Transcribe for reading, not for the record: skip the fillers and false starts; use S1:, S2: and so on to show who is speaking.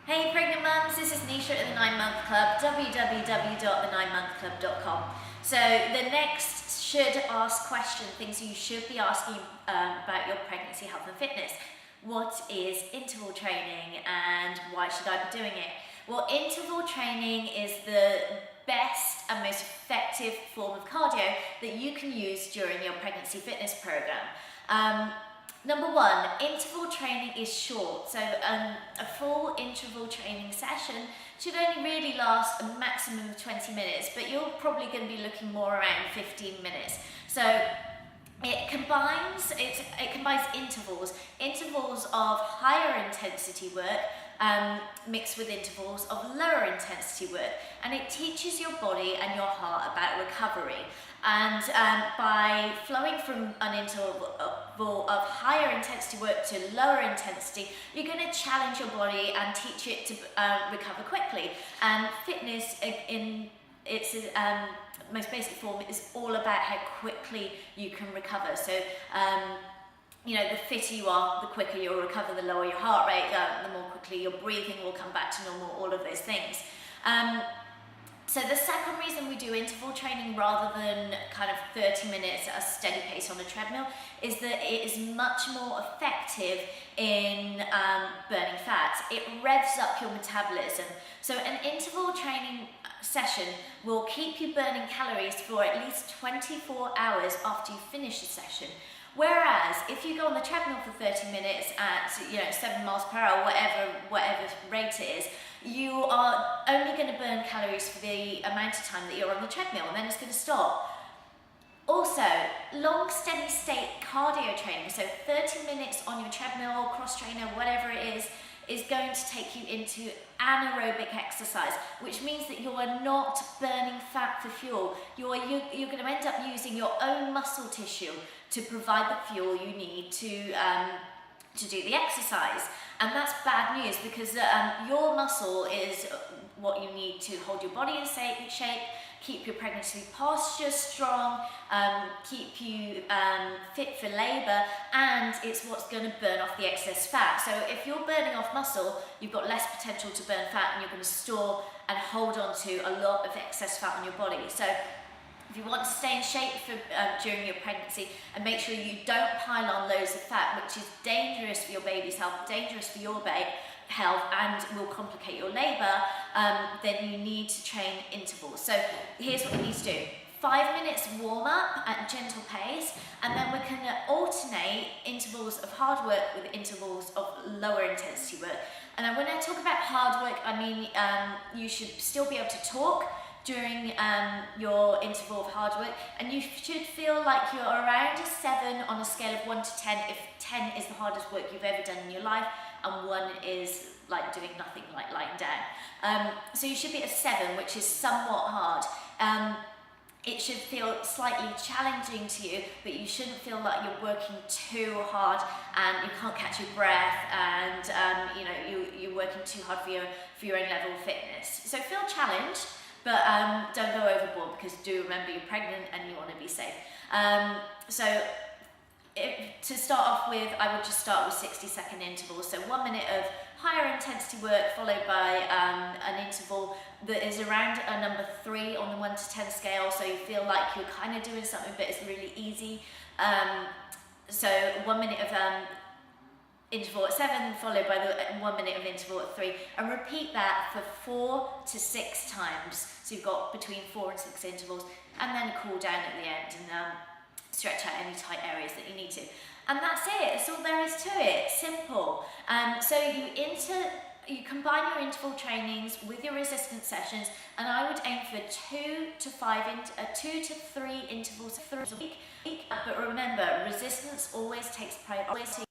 S1: Hey pregnant mums, this is Nisha at the 9 Month Club, www.the9monthclub.com. So the next should ask question, things you should be asking about your pregnancy health and fitness. What is interval training and why should I be doing it? Well, interval training is the best and most effective form of cardio that you can use during your pregnancy fitness program. Number one, interval training is short, so a full interval training session should only really last a maximum of 20 minutes, but you're probably going to be looking more around 15 minutes. So it combines intervals of higher intensity work mixed with intervals of lower intensity work, and it teaches your body and your heart about recovery. And by flowing from an interval of higher intensity work to lower intensity, you're going to challenge your body and teach it to recover quickly. And fitness in its most basic form is all about how quickly you can recover. So you know, the fitter you are, the quicker you'll recover, the lower your heart rate, the more quickly your breathing will come back to normal, all of those things. So the second reason we do interval training rather than kind of 30 minutes at a steady pace on a treadmill is that it is much more effective in burning fat. It revs up your metabolism. So an interval training session will keep you burning calories for at least 24 hours after you finish the session. Whereas if you go on the treadmill for 30 minutes at 7 miles per hour, whatever rate it is, you are only going to burn calories for the amount of time that you're on the treadmill, and then it's going to stop. Also, long steady state cardio training, so 30 minutes on your treadmill, cross trainer, whatever it is going to take you into anaerobic exercise, which means that you are not burning fat for fuel. You're going to end up using your own muscle tissue to provide the fuel you need to do the exercise. And that's bad news because your muscle is what you need to hold your body in shape, keep your pregnancy posture strong, keep you fit for labour, and it's what's going to burn off the excess fat. So if you're burning off muscle, you've got less potential to burn fat, and you're going to store and hold on to a lot of excess fat on your body. So if you want to stay in shape during your pregnancy and make sure you don't pile on loads of fat, which is dangerous for your baby's health, dangerous for your health, and will complicate your labour, then you need to train intervals. So here's what you need to do. 5 minutes warm up at gentle pace, and then we can alternate intervals of hard work with intervals of lower intensity work. And when I talk about hard work, I mean you should still be able to talk during your interval of hard work, and you should feel like you're around a 7 on a scale of 1 to 10 if 10 is the hardest work you've ever done in your life and 1 is like doing nothing, like lying down. So you should be at a 7, which is somewhat hard. It should feel slightly challenging to you, but you shouldn't feel like you're working too hard and you can't catch your breath, and you're working too hard for your own level of fitness. So feel challenged, but don't go overboard, because do remember you're pregnant and you want to be safe. To start off with, I would just start with 60-second intervals. So 1 minute of higher intensity work followed by an interval that is around a number 3 on the 1 to 10 scale. So you feel like you're kind of doing something, but it's really easy. So 1 minute of interval at 7 followed by the 1 minute of interval at 3, and repeat that for 4 to 6 times. So you've got between 4 and 6 intervals, and then cool down at the end and stretch out any tight areas that you need to. And that's it. That's all there is to it. Simple. So you combine your interval trainings with your resistance sessions, and I would aim for 2 to 3 intervals a week. But remember, resistance always takes priority.